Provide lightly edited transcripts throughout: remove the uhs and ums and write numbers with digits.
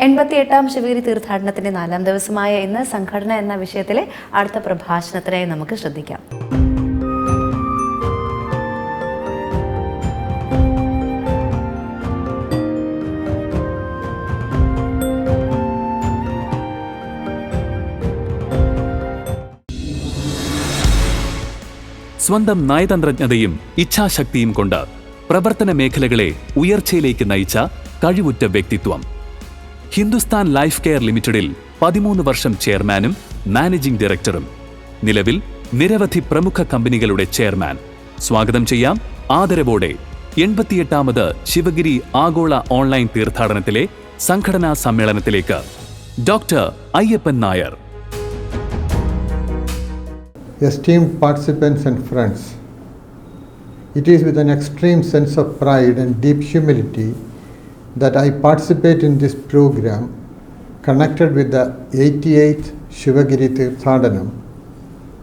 88-ാം ശിവഗിരി തീർത്ഥാടനത്തിന്റെ 4-ാം ദിവസമായ ഇന്ന് സംഘടന എന്ന വിഷയത്തിലെ അടുത്ത പ്രഭാഷണത്തിനായി നമുക്ക് ശ്രദ്ധിക്കാം. സ്വന്തം നയതന്ത്രജ്ഞതയും ഇച്ഛാശക്തിയും കൊണ്ട് പ്രവർത്തന മേഖലകളെ ഉയർച്ചയിലേക്ക് നയിച്ച കഴിവുറ്റ വ്യക്തിത്വം. ഹിന്ദുസ്ഥാൻ ലൈഫ് കെയർ ലിമിറ്റഡിൽ 13 വർഷം ചെയർമാനും മാനേജിംഗ് ഡയറക്ടറും, നിലവിൽ നിരവധി പ്രമുഖ കമ്പനികളുടെ ചെയർമാൻ. സ്വാഗതം ചെയ്യാം ആദരവോടെ 88-ാമത് ശിവഗിരി ആഗോള ഓൺലൈൻ തീർത്ഥാടനത്തിലെ സംഘടനാ സമ്മേളനത്തിലേക്ക് doctor Ayyappan Nair. Esteemed participants and friends, it is with an extreme sense of pride and deep humility that I participate in this program connected with the 88th Shivagiri Tirthadanam,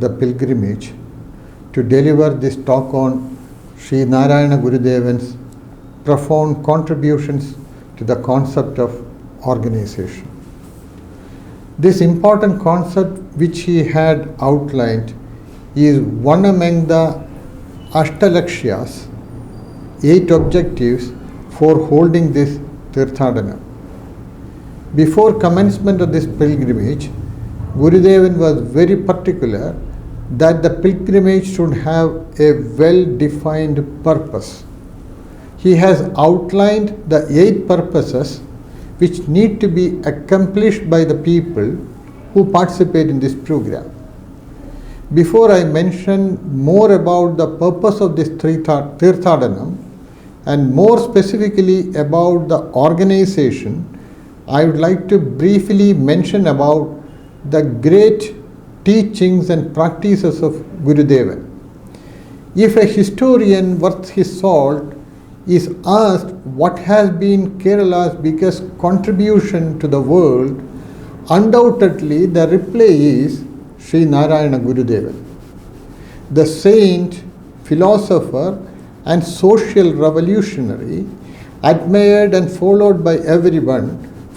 the pilgrimage, to deliver this talk on Sri Narayana Gurudevan's profound contributions to the concept of organization. This important concept which he had outlined is one among the Ashtalakshya's 8 objectives for holding this Tirthadanam. Before commencement of this pilgrimage, Gurudevan was very particular that the pilgrimage should have a well-defined purpose. He has outlined the 8 purposes which need to be accomplished by the people who participate in this program. Before I mention more about the purpose of this Tirthadanam and more specifically about the organization, I would like to briefly mention about the great teachings and practices of Gurudevan. If a historian worth his salt is asked what has been Kerala's biggest contribution to the world, undoubtedly the reply is Sri Narayana Gurudevan, the saint, philosopher and social revolutionary, admired and followed by everyone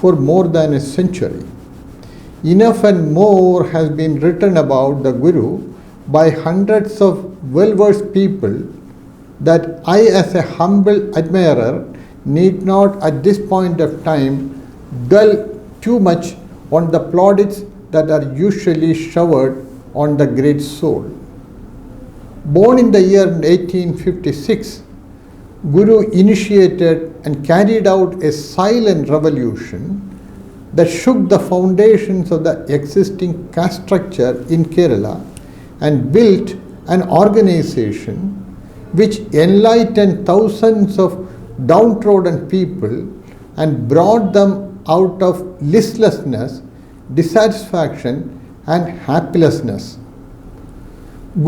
for more than a century. Enough and more has been written about the Guru by hundreds of well-versed people that I, as a humble admirer, need not at this point of time dwell too much on the plaudits that are usually showered on the great soul. Born in the year 1856, Guru initiated and carried out a silent revolution that shook the foundations of the existing caste structure in Kerala and built an organization which enlightened thousands of downtrodden people and brought them out of listlessness, dissatisfaction and happilessness.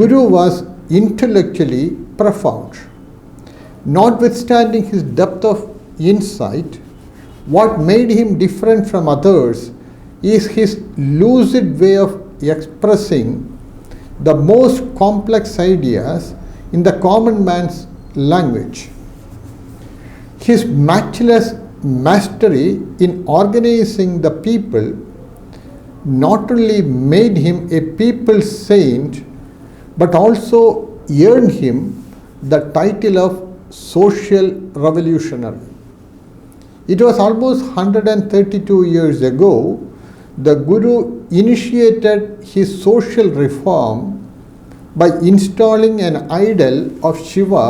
Guru was intellectually profound. Notwithstanding his depth of insight, what made him different from others is his lucid way of expressing the most complex ideas in the common man's language. His matchless mastery in organizing the people not only made him a people's saint, but also earned him the title of social revolutionary. It was almost 132 years ago the Guru initiated his social reform by installing an idol of Shiva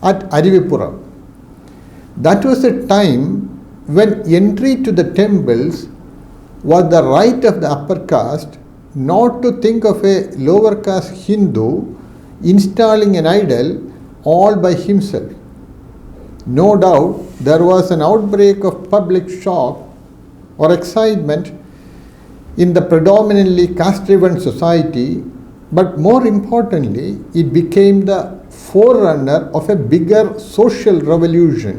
at Arivipuram. That was a time when entry to the temples was the right of the upper caste, not to think of a lower caste Hindu installing an idol all by himself. No doubt there was an outbreak of public shock or excitement in the predominantly caste-driven society, but more importantly, it became the forerunner of a bigger social revolution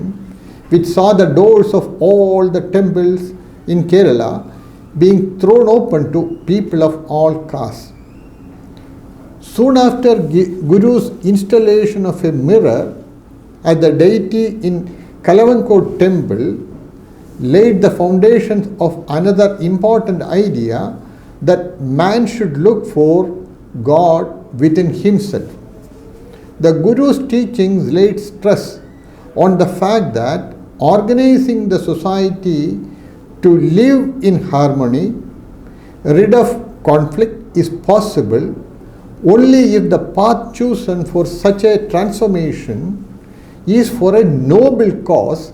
which saw the doors of all the temples in Kerala being thrown open to people of all castes. Soon after Guru's installation of a mirror at the deity in Kalavankot temple, laid the foundations of another important idea that man should look for God within himself. The Guru's teachings laid stress on the fact that organizing the society to live in harmony, rid of conflict, is possible only if the path chosen for such a transformation is for a noble cause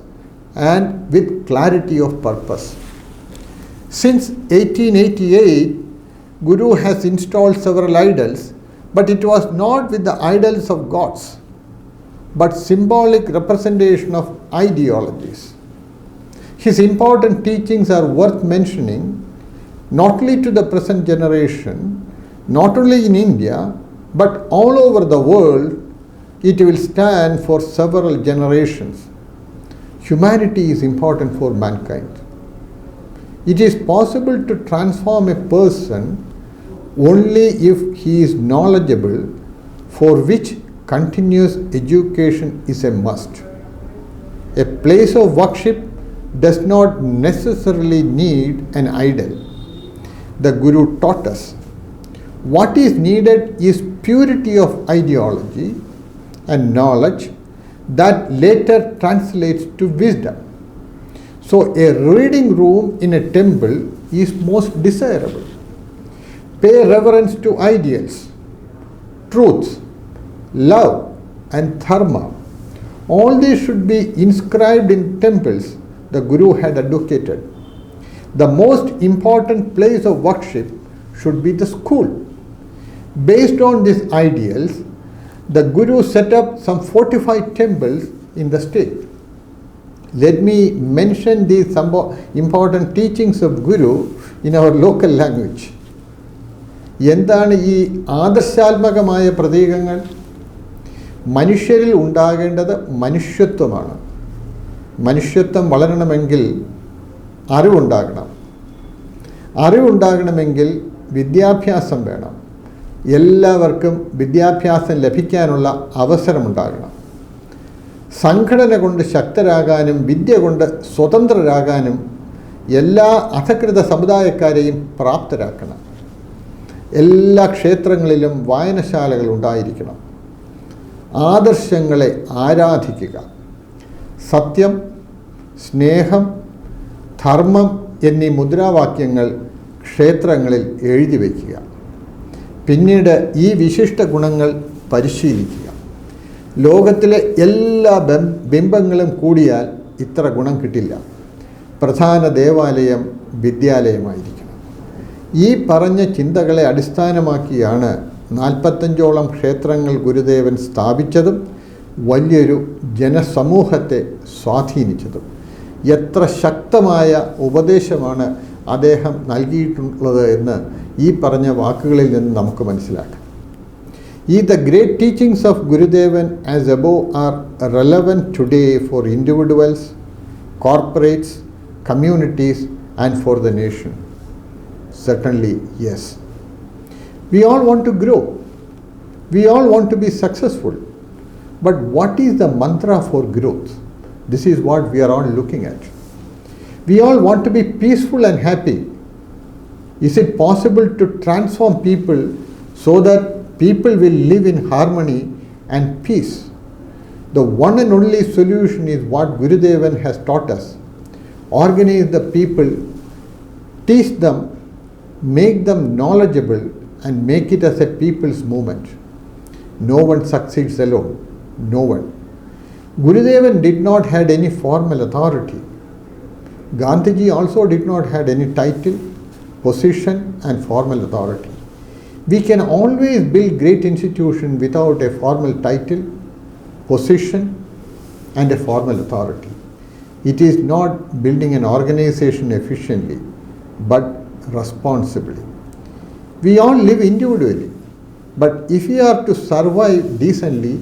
and with clarity of purpose. Since 1888, Guru has installed several idols, but it was not with the idols of gods, but symbolic representation of ideologies. His important teachings are worth mentioning, not only to the present generation, not only in India, but all over the world. It will stand for several generations. Humanity is important for mankind. It is possible to transform a person only if he is knowledgeable, for which continuous education is a must. A place of worship does not necessarily need an idol. The Guru taught us what is needed is purity of ideology and knowledge that later translates to wisdom. So a reading room in a temple is most desirable. Pay reverence to ideals, truth, love and dharma. All these should be inscribed in temples the Guru had advocated. The most important place of worship should be the school. Based on these ideals, the Guru set up some 45 temples in the state. Let me mention these some important teachings of Guru in our local language. എന്താണ് ഈ ആദർശാത്മകമായ പ്രതീകങ്ങൾ? മനുഷ്യരിൽ ഉണ്ടാകേണ്ടത് മനുഷ്യത്വമാണ്. മനുഷ്യത്വം വളരണമെങ്കിൽ അറിവുണ്ടാകണം. അറിവുണ്ടാകണമെങ്കിൽ വിദ്യാഭ്യാസം വേണം. എല്ലാവർക്കും വിദ്യാഭ്യാസം ലഭിക്കാനുള്ള അവസരമുണ്ടാകണം. സംഘടന കൊണ്ട് ശക്തരാകാനും വിദ്യ കൊണ്ട് സ്വതന്ത്രരാകാനും എല്ലാ അധകൃത സമുദായക്കാരെയും പ്രാപ്തരാക്കണം. എല്ലാ ക്ഷേത്രങ്ങളിലും വായനശാലകൾ ഉണ്ടായിരിക്കണം. ആദർശങ്ങളെ ആരാധിക്കുക. സത്യം, സ്നേഹം, ധർമ്മം എന്നീ മുദ്രാവാക്യങ്ങൾ ക്ഷേത്രങ്ങളിൽ എഴുതി വയ്ക്കുക. പിന്നീട് ഈ വിശിഷ്ട ഗുണങ്ങൾ പരിശീലിക്കുക. ലോകത്തിലെ എല്ലാ ബിംബങ്ങളും കൂടിയാൽ ഇത്ര ഗുണം കിട്ടില്ല. പ്രധാന ദേവാലയം വിദ്യാലയമായിരിക്കണം. ഈ പറഞ്ഞ ചിന്തകളെ അടിസ്ഥാനമാക്കിയാണ് 45ഓളം ക്ഷേത്രങ്ങൾ ഗുരുദേവൻ സ്ഥാപിച്ചതും വലിയൊരു ജനസമൂഹത്തെ സ്വാധീനിച്ചതും. എത്ര ശക്തമായ ഉപദേശമാണ് അദ്ദേഹം നൽകിയിട്ടുള്ളത് എന്ന് ഈ പറഞ്ഞ വാക്കുകളിൽ നിന്ന് നമുക്ക് മനസ്സിലാക്കാം. The great teachings of Gurudevan as above are relevant today for individuals, corporates, communities and for the nation. Certainly, yes. We all want to grow. We all want to be successful. But what is the mantra for growth? This is what we are all looking at. We all want to be peaceful and happy. Is it possible to transform people so that people will live in harmony and peace? The one and only solution is what Gurudevan has taught us. Organize the people, teach them, make them knowledgeable and make it as a people's movement. No one succeeds alone. No one. Gurudevan did not have any formal authority. Gandhiji also did not have any title, position and formal authority. We can always build great institutions without a formal title, position and a formal authority. It is not building an organization efficiently, but responsibly. We all live individually, but if we are to survive decently,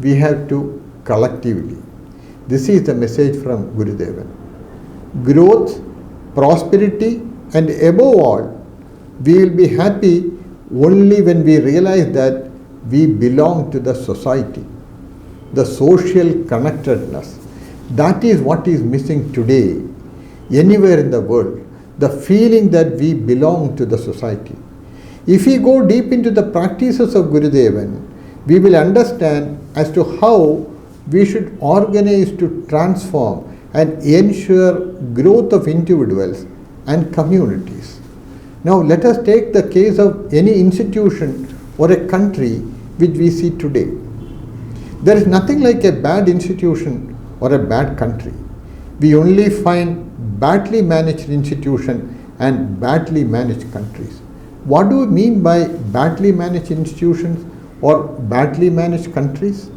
we have to collectively. This is the message from Gurudevan. Growth, prosperity and above all, we will be happy only when we realize that we belong to the society. The social connectedness, that is what is missing today. anywhere in the world, the feeling that we belong to the society. If we go deep into the practices of Gurudevan, we will understand as to how we should organize to transform and ensure growth of individuals and communities. Now let us take the case of any institution or a country which we see today. There is nothing like a bad institution or a bad country. We only find badly managed institution and badly managed countries. What do we mean by badly managed institutions or badly managed countries?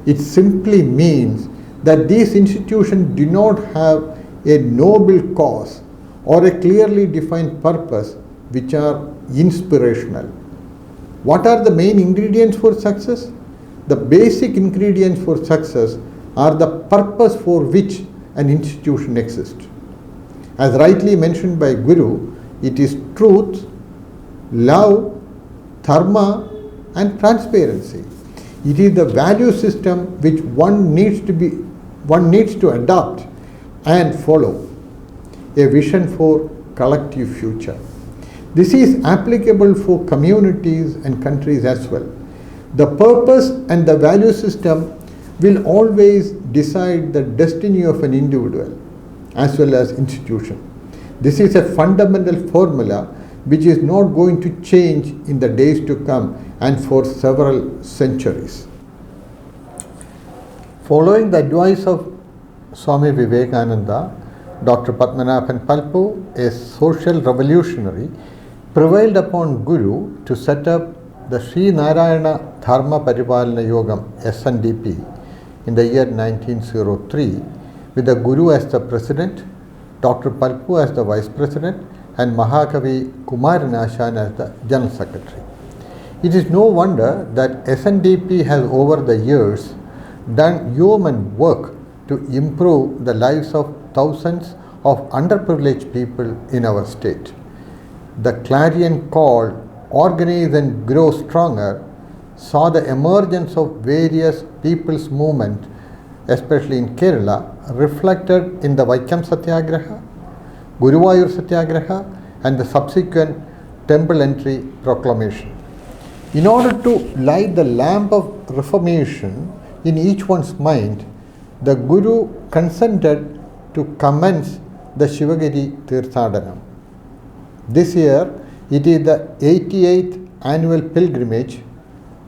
It simply means that these institutions do not have a noble cause or a clearly defined purpose which are inspirational. What are the main ingredients for success? The basic ingredients for success are the purpose for which an institution exists. As rightly mentioned by Guru, it is truth, love, dharma and transparency. It is the value system which one needs to adopt and follow. A vision for collective future. This is applicable for communities and countries as well. The purpose and the value system will always decide the destiny of an individual as well as institution. This is a fundamental formula which is not going to change in the days to come and for several centuries. Following the advice of Swami Vivekananda, Dr. Padmanabhan Palpu, a social revolutionary, prevailed upon Guru to set up the Sri Narayana Dharma Paripalana Yogam SNDP in the year 1903 with the Guru as the president, Dr. Palpu as the vice president and Mahakavi Kumaran Ashan as the general secretary. It is no wonder that SNDP has over the years done yeoman work to improve the lives of thousands of underprivileged people in our state. The clarion call, Organize and Grow Stronger, saw the emergence of various people's movements, especially in Kerala, reflected in the Vaikam Satyagraha, Guruvayur Satyagraha and the subsequent temple entry proclamation. In order to light the lamp of reformation in each one's mind, the Guru consented to commence the Shivagiri Tirthadanam. This year, it is the 88th annual pilgrimage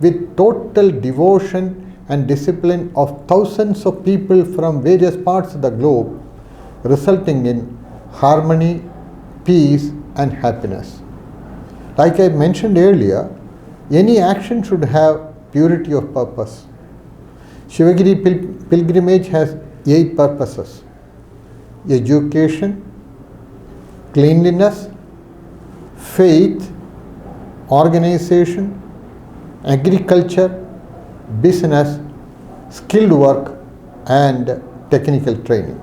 with total devotion and discipline of thousands of people from various parts of the globe, resulting in harmony, peace and happiness. Like I mentioned earlier, any action should have purity of purpose. Shivagiri pilgrimage has 8 purposes: education, cleanliness, faith, organization, agriculture, business, skilled work and technical training.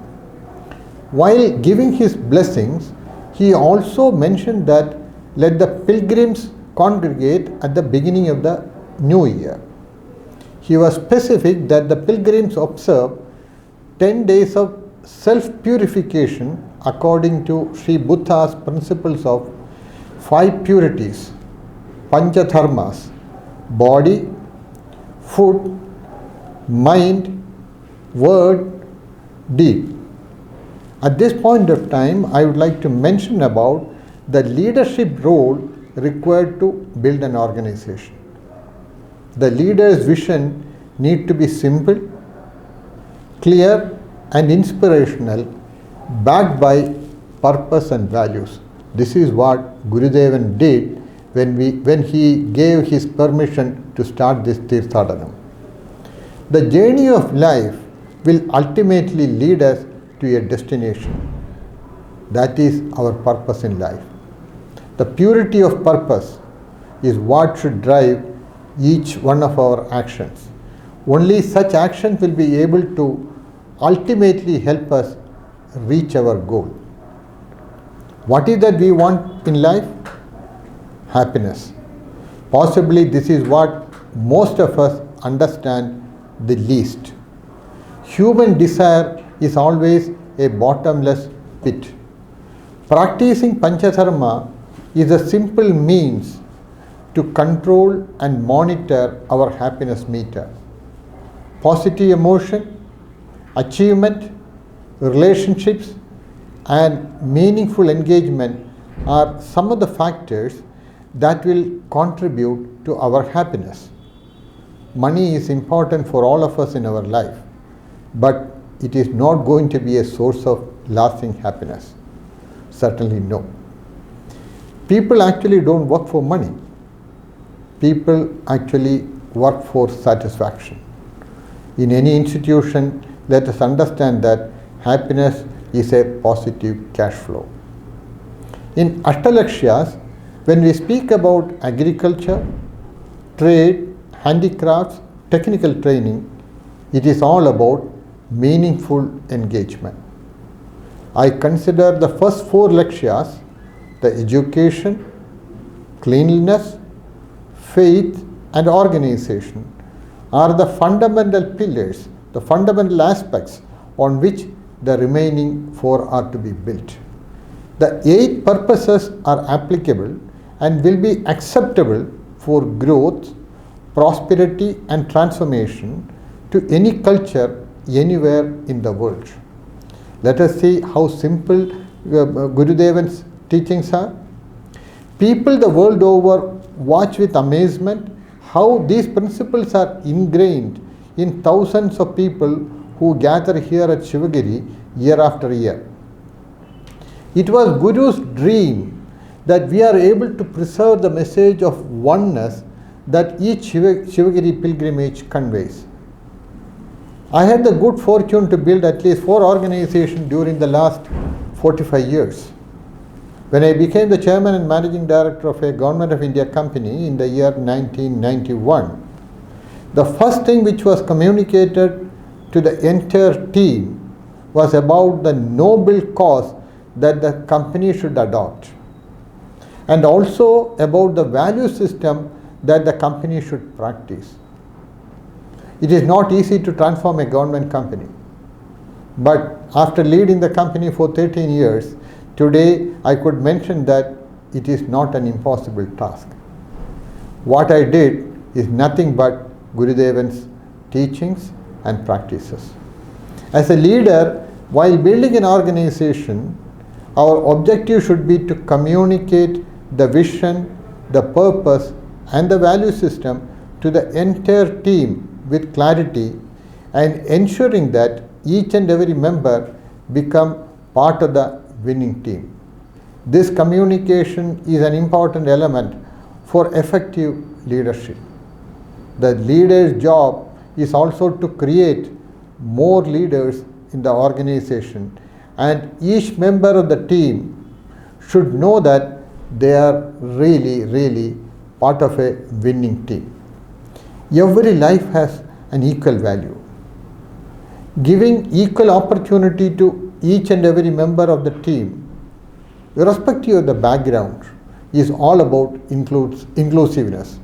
While giving his blessings, he also mentioned that let the pilgrims congregate at the beginning of the new year. He was specific that the pilgrims observe 10 days of self-purification according to Sri Buddha's principles of 5 purities, Panchatharmas: body, food, mind, word, deed. At this point of time, I would like to mention about the leadership role required to build an organization. The leader's vision need to be simple, clear and inspirational, backed by purpose and values. This is what Gurudevan did when he gave his permission to start this Tirthadanam. The journey of life will ultimately lead us to a destination. That is our purpose in life. The purity of purpose is what should drive each one of our actions. Only such actions will be able to ultimately help us reach our goal. What is that we want in life? Happiness. Possibly this is what most of us understand the least. Human desire is always a bottomless pit. Practicing Pancharma is a simple means to control and monitor our happiness meter. Positive emotion, achievement, relationships, and meaningful engagement are some of the factors that will contribute to our happiness. Money is important for all of us in our life, but it is not going to be a source of lasting happiness. Certainly no. People actually don't work for money. People actually work for satisfaction. In any institution, let us understand that happiness is a positive cash flow. In Ashtalakshyas, when we speak about agriculture, trade, handicrafts, technical training, it is all about meaningful engagement. I consider the first 4 Lakshyas, the education, cleanliness, faith, and organization, are the fundamental pillars, the fundamental aspects on which the remaining 4 are to be built. The 8 purposes are applicable and will be acceptable for growth, prosperity, and transformation to any culture anywhere in the world. Let us see how simple Gurudevan's teachings are. People the world over watch with amazement how these principles are ingrained in thousands of people who gather here at Shivagiri year after year. It was Guru's dream that we are able to preserve the message of oneness that each Shivagiri pilgrimage conveys. I had the good fortune to build at least 4 organizations during the last 45 years. When I became the chairman and managing director of a Government of India company in the year 1991, the first thing which was communicated to the entire team was about the noble cause that the company should adopt, and also about the value system that the company should practice. It is not easy to transform a government company, but after leading the company for 13 years, today I could mention that it is not an impossible task. What I did is nothing but Gurudevan's teachings and practices. As a leader, while building an organization, our objective should be to communicate the vision, the purpose, and the value system to the entire team with clarity, and ensuring that each and every member become part of the winning team. This communication is an important element for effective leadership. The leader's job is also to create more leaders in the organization, and each member of the team should know that they are really part of a winning team. Every life has an equal value. Giving equal opportunity to each and every member of the team, irrespective of the background, is all about inclusiveness,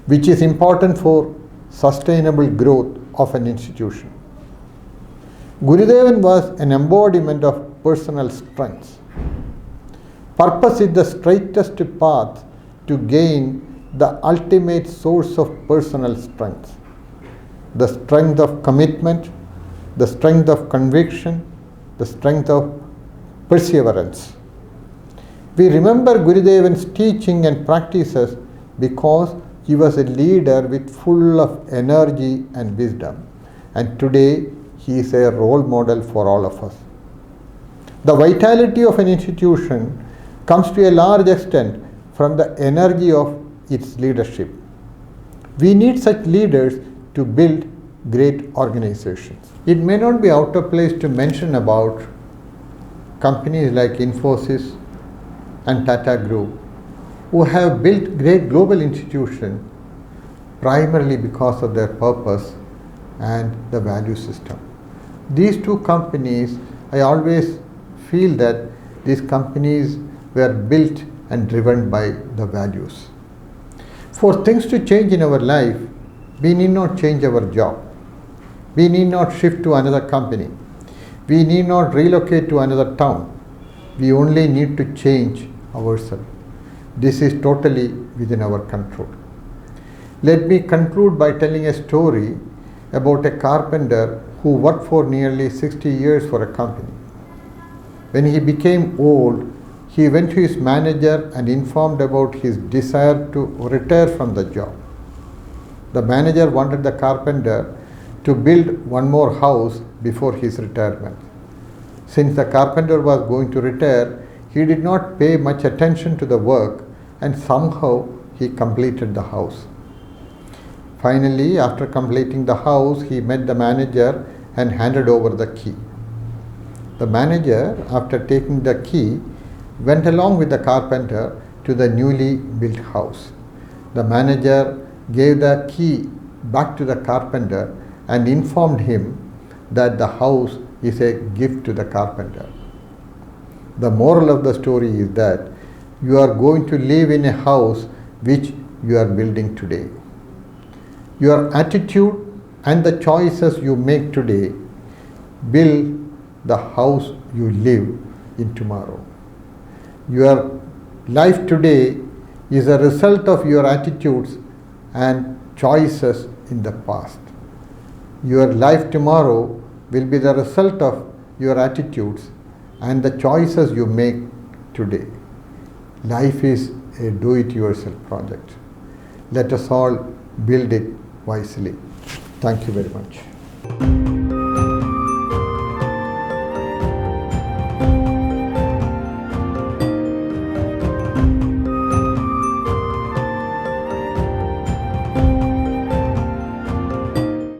which is important for sustainable growth of an institution. Gurudevan was an embodiment of personal strengths. Purpose is the straightest path to gain the ultimate source of personal strength, the strength of commitment, the strength of conviction, the strength of perseverance. We remember Gurudevan's teaching and practices because he was a leader with full of energy and wisdom, and today he is a role model for all of us. The vitality of an institution comes to a large extent from the energy of its leadership. We need such leaders to build great organizations. It may not be out of place to mention about companies like Infosys and Tata Group, who have built great global institutions primarily because of their purpose and the value system. These 2 companies, I always feel that these companies were built and driven by the values. For things to change in our life, we need not change our job. We need not shift to another company. We need not relocate to another town. We only need to change ourselves. This is totally within our control. Let me conclude by telling a story about a carpenter who worked for nearly 60 years for a company. When he became old, he went to his manager and informed about his desire to retire from the job. The manager wanted the carpenter to build one more house before his retirement. Since the carpenter was going to retire, he did not pay much attention to the work, and somehow he completed the house. Finally, after completing the house, he met the manager and handed over the key. The manager, after taking the key, went along with the carpenter to the newly built house. The manager gave the key back to the carpenter and informed him that the house is a gift to the carpenter. The moral of the story is that you are going to live in a house which you are building today. Your attitude and the choices you make today build the house you live in tomorrow. Your life today is a result of your attitudes and choices in the past. Your life tomorrow will be the result of your attitudes and the choices you make today. Life is a do-it-yourself project. Let us all build it wisely. Thank you very much.